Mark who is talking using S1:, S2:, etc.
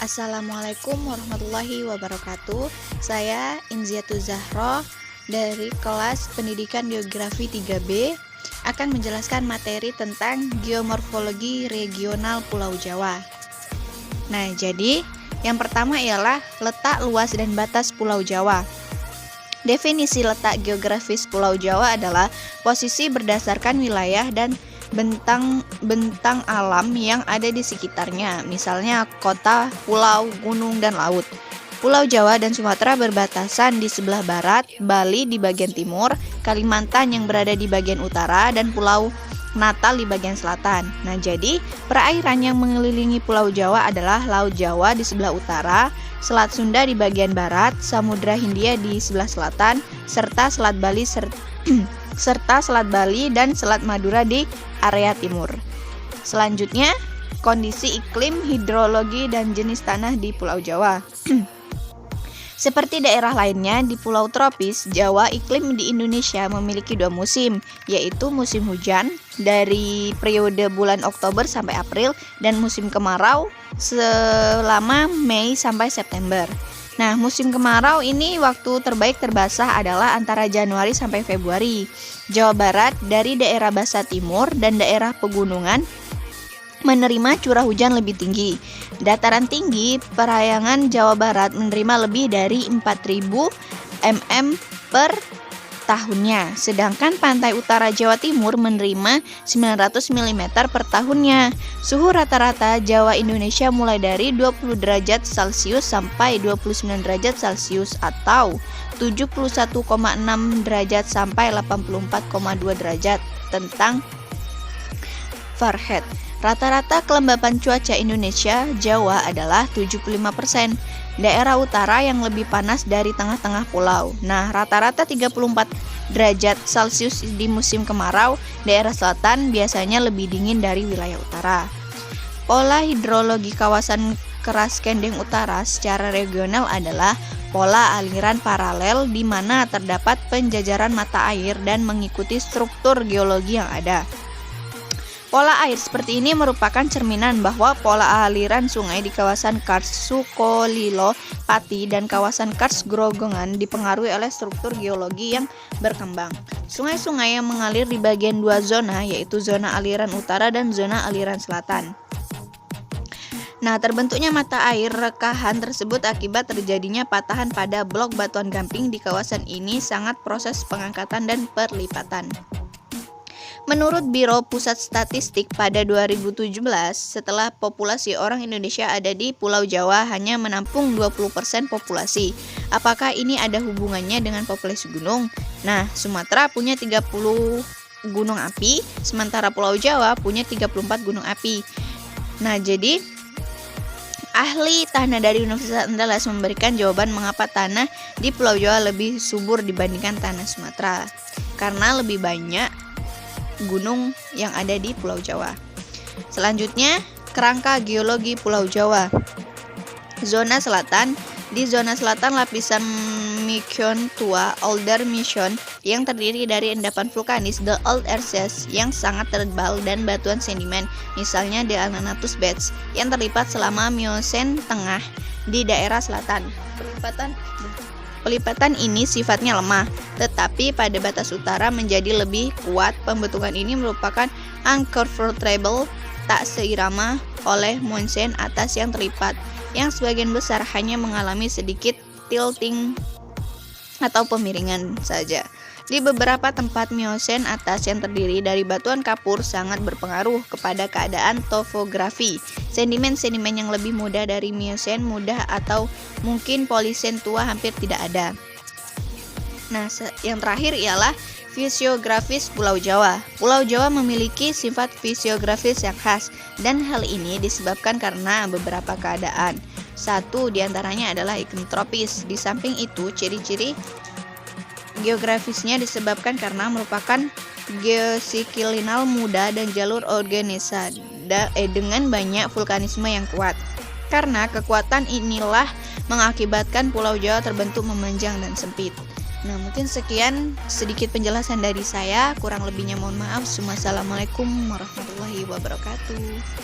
S1: Assalamualaikum warahmatullahi wabarakatuh. Saya Inziatu Zahro dari kelas Pendidikan Geografi 3B akan menjelaskan materi tentang geomorfologi regional Pulau Jawa. Nah, jadi yang pertama ialah letak, luas, dan batas Pulau Jawa. Definisi letak geografis Pulau Jawa adalah posisi berdasarkan wilayah dan bentang alam yang ada di sekitarnya, misalnya kota, pulau, gunung, dan laut. Pulau Jawa dan Sumatera berbatasan di sebelah barat, Bali di bagian timur, Kalimantan yang berada di bagian utara, dan Pulau Natal di bagian selatan. Nah, jadi perairan yang mengelilingi Pulau Jawa adalah Laut Jawa di sebelah utara, Selat Sunda di bagian barat, Samudra Hindia di sebelah selatan, serta Selat Bali dan Selat Madura di area timur. Selanjutnya, kondisi iklim, hidrologi, dan jenis tanah di Pulau Jawa. Seperti daerah lainnya di Pulau Tropis, Jawa, iklim di Indonesia memiliki dua musim, yaitu musim hujan dari periode bulan Oktober sampai April dan musim kemarau selama Mei sampai September. Nah, musim kemarau ini waktu terbaik terbasah adalah antara Januari sampai Februari. Jawa Barat dari daerah basah timur dan daerah pegunungan menerima curah hujan lebih tinggi. Dataran tinggi perairan Jawa Barat menerima lebih dari 4.000 mm per tahunnya, sedangkan pantai utara Jawa Timur menerima 900 mm per tahunnya. Suhu rata-rata Jawa Indonesia mulai dari 20 derajat Celcius sampai 29 derajat Celcius atau 71,6 derajat sampai 84,2 derajat tentang Fahrenheit. Rata-rata kelembapan cuaca Indonesia Jawa adalah 75%. Daerah utara yang lebih panas dari tengah-tengah pulau. Nah, rata-rata 34 derajat Celcius di musim kemarau. Daerah selatan biasanya lebih dingin dari wilayah utara. Pola hidrologi kawasan Keras Kendeng Utara secara regional adalah pola aliran paralel di mana terdapat penjajaran mata air dan mengikuti struktur geologi yang ada. Pola air seperti ini merupakan cerminan bahwa pola aliran sungai di kawasan Kars Sukolilo Pati dan kawasan Kars Grogongan dipengaruhi oleh struktur geologi yang berkembang. Sungai-sungai yang mengalir di bagian dua zona, yaitu zona aliran utara dan zona aliran selatan. Nah, terbentuknya mata air rekahan tersebut akibat terjadinya patahan pada blok batuan gamping di kawasan ini sangat proses pengangkatan dan perlipatan. Menurut Biro Pusat Statistik pada 2017, setelah populasi orang Indonesia ada di Pulau Jawa hanya menampung 20% populasi. Apakah ini ada hubungannya dengan populasi gunung? Nah, Sumatera punya 30 gunung api, sementara Pulau Jawa punya 34 gunung api. Nah, jadi ahli tanah dari Universitas Andalas memberikan jawaban mengapa tanah di Pulau Jawa lebih subur dibandingkan tanah Sumatera. Karena lebih banyak gunung yang ada di Pulau Jawa. Selanjutnya, kerangka geologi Pulau Jawa. Zona selatan. Di zona selatan lapisan Mission tua, Older Mission, yang terdiri dari endapan vulkanis, The Old Earths, yang sangat tebal dan batuan sedimen, misalnya The Alanatus Beds, yang terlipat selama Miocene tengah di daerah selatan. Pelipatan ini sifatnya lemah, tetapi pada batas utara menjadi lebih kuat. Pembentukan ini merupakan unconfortable, tak seirama oleh Miocene atas yang terlipat, yang sebagian besar hanya mengalami sedikit tilting atau pemiringan saja. Di beberapa tempat Miocene atas yang terdiri dari batuan kapur sangat berpengaruh kepada keadaan topografi. Sedimen-sedimen yang lebih muda dari Miocene mudah atau mungkin Pliocene tua hampir tidak ada. Nah, yang terakhir ialah fisiografis Pulau Jawa. Pulau Jawa memiliki sifat fisiografis yang khas dan hal ini disebabkan karena beberapa keadaan. Satu diantaranya adalah iklim tropis. Di samping itu, ciri-ciri geografisnya disebabkan karena merupakan geosiklinal muda dan jalur organisa dengan banyak vulkanisme yang kuat. Karena kekuatan inilah mengakibatkan Pulau Jawa terbentuk memanjang dan sempit. Nah, mungkin sekian sedikit penjelasan dari saya. Kurang lebihnya mohon maaf. Wassalamualaikum warahmatullahi wabarakatuh.